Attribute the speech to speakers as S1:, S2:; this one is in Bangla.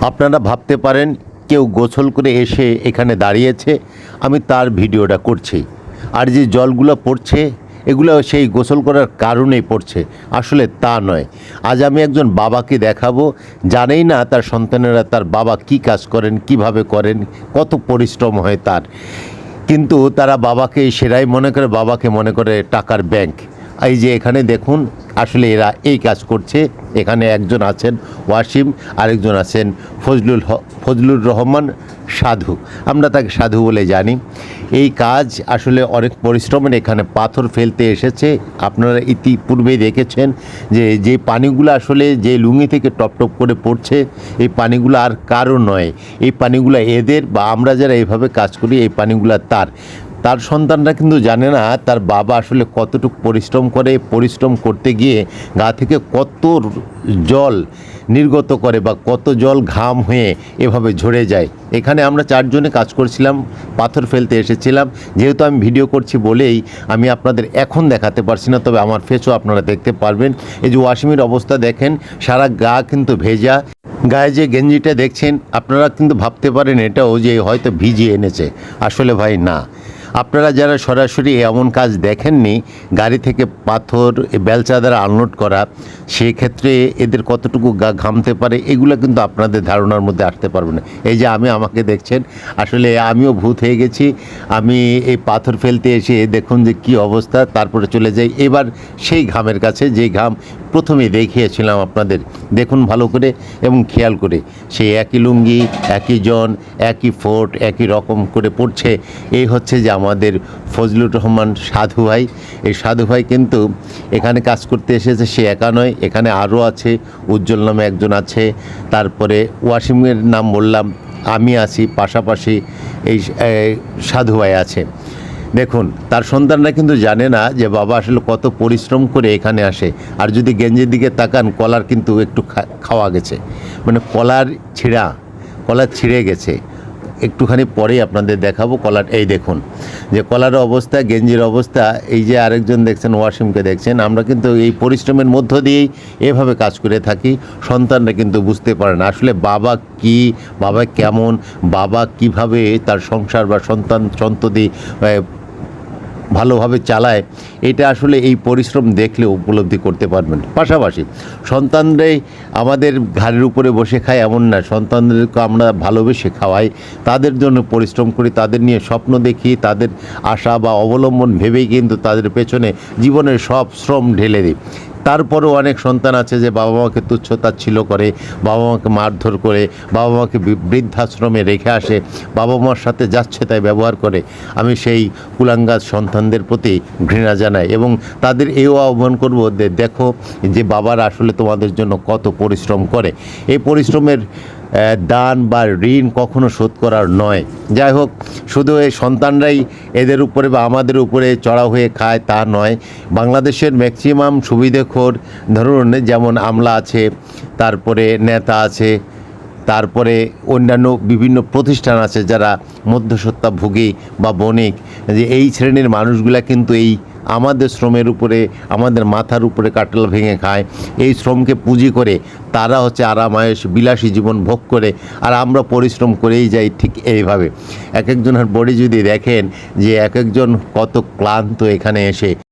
S1: আপনারা ভাবতে পারেন কেউ গোসল করে এসে এখানে দাঁড়িয়েছে, আমি তার ভিডিওটা করছি। আর যে জলগুলো পড়ছে এগুলো সেই গোসল করার কারণেই পড়ছে, আসলে তা নয়। আজ আমি একজন বাবাকে দেখাবো, জানেই না তার সন্তানেরা তার বাবা কি কাজ করেন, কিভাবে করেন, কত পরিশ্রম হয় তার। কিন্তু তারা বাবাকে সেরাই মনে করে, বাবাকে মনে করে টাকার ব্যাংক। এই যে এখানে দেখুন, আসলে এরা এই কাজ করছে। এখানে একজন আছেন ওয়াসিম, আরেকজন আছেন ফজলুর রহমান সাধু, আমরা তাকে সাধু বলে জানি। এই কাজ আসলে অনেক পরিশ্রমের। এখানে পাথর ফেলতে এসেছে, আপনারা ইতিপূর্বেই দেখেছেন যে পানিগুলো আসলে যে লুঙ্গি থেকে টপটপ করে পড়ছে, এই পানিগুলো আর কারো নয়, এই পানিগুলো এদের, বা আমরা যারা এইভাবে কাজ করি এই পানিগুলো তার সন্তানরা কিন্তু জানে না তার বাবা আসলে কতটুকু পরিশ্রম করে, পরিশ্রম করতে গিয়ে গা থেকে কত জল নির্গত করে বা কত জল ঘাম হয়ে এভাবে ঝরে যায়। এখানে আমরা চারজনে কাজ করছিলাম, পাথর ফেলতে এসেছিলাম। যেহেতু আমি ভিডিও করছি বলেই আমি আপনাদের এখন দেখাতে পারছি না, তবে আমার ফেসও আপনারা দেখতে পারবেন। এই যে ওয়াসিমের অবস্থা দেখেন, সারা গা কিন্তু ভেজা। গায়ে যে গেঞ্জিটা দেখছেন আপনারা কিন্তু ভাবতে পারেন এটাও যে হয়তো ভিজিয়ে এনেছে, আসলে ভাই না। আপনারা যারা সরাসরি এমন কাজ দেখেননি, গাড়ি থেকে পাথর বেলচা দ্বারা আনলোড করা, সেক্ষেত্রে এদের কতটুকু গা ঘামতে পারে এগুলো কিন্তু আপনাদের ধারণার মধ্যে আসতে পারবে না। এই যে আমাকে দেখছেন, আসলে আমিও ভূত হয়ে গেছি। আমি এই পাথর ফেলতে এসে দেখুন যে কী অবস্থা, তারপরে চলে যাই এবার সেই ঘামের কাছে, যে ঘাম প্রথমে দেখিয়েছিলাম আপনাদের। দেখুন ভালো করে এবং খেয়াল করে, সেই একই লুঙ্গি, একই জন, একই ফোর্ট, একই রকম করে পড়ছে। এই হচ্ছে যে আমাদের ফজলুর রহমান সাধু ভাই। এই সাধু ভাই কিন্তু এখানে কাজ করতে এসেছে, সে একা নয়, এখানে আরও আছে। উজ্জ্বল নামে একজন আছে, তারপরে ওয়াসিমের নাম বললাম, আমি আছি, পাশাপাশি এই সাধু ভাই আছে। দেখুন তার সন্তানরা কিন্তু জানে না যে বাবা আসলে কত পরিশ্রম করে এখানে আসে। আর যদি গেঞ্জির দিকে তাকান, কলার কিন্তু একটু খাওয়া গেছে, মানে কলার ছিঁড়ে গেছে। একটুখানি পরেই আপনাদের দেখাবো কলার। এই দেখুন যে কলার অবস্থা, গেঞ্জির অবস্থা। এই যে আরেকজন দেখছেন ওয়াসিমকে দেখছেন, আমরা কিন্তু এই পরিশ্রমের মধ্য দিয়েই এভাবে কাজ করে থাকি। সন্তানরা কিন্তু বুঝতে পারে না আসলে বাবা কি, বাবা কেমন, বাবা কিভাবে তার সংসার বা সন্ততি ভালোভাবে চালায়, এটা আসলে এই পরিশ্রম দেখলে উপলব্ধি করতে পারবেন। পাশাপাশি সন্তানরাই আমাদের ঘাড়ের উপরে বসে খায় এমন না, সন্তানদেরকে আমরা ভালোবেসে খাওয়াই, তাদের জন্য পরিশ্রম করি, তাদের নিয়ে স্বপ্ন দেখি, তাদের আশা বা অবলম্বন ভেবেই কিন্তু তাদের পেছনে জীবনের সব শ্রম ঢেলে দিই। তারপরেও অনেক সন্তান আছে যে বাবা মাকে তুচ্ছতাচ্ছিল্য করে, বাবা মাকে মারধর করে, বাবা মাকে বৃদ্ধাশ্রমে রেখে আসে, বাবা মার সাথে যাচ্ছে তাই ব্যবহার করে। আমি সেই কুলাঙ্গার সন্তানদের প্রতি ঘৃণা জানাই এবং তাদের এও আহ্বান করব যে দেখো যে বাবারা আসলে তোমাদের জন্য কত পরিশ্রম করে। এই পরিশ্রমের দান বা ঋণ কখনো শোধ করার নয়। যাই হোক, শুধু এই সন্তানরাই এদের উপরে বা আমাদের উপরে চড়া হয়ে খায় তা নয়। বাংলাদেশের ম্যাক্সিমাম সুবিধেখোর, ধরুন যেমন আমলা আছে, তারপরে নেতা আছে, তারপরে অন্যান্য বিভিন্ন প্রতিষ্ঠান আছে যারা মধ্যস্বত্বভোগী বা বণিক, যে এই শ্রেণীর মানুষগুলা কিন্তু এই আমাদের শ্রমের উপরে, আমাদের মাথার উপরে কাঁঠাল ভেঙে খায়। এই শ্রমকে পুঁজি করে তারা হচ্ছে আরামায়েশ বিলাসী জীবন ভোগ করে, আর আমরা পরিশ্রম করেই যাই ঠিক এইভাবে। এক একজনের বডি যদি দেখেন যে এক একজন কত ক্লান্ত এখানে এসে।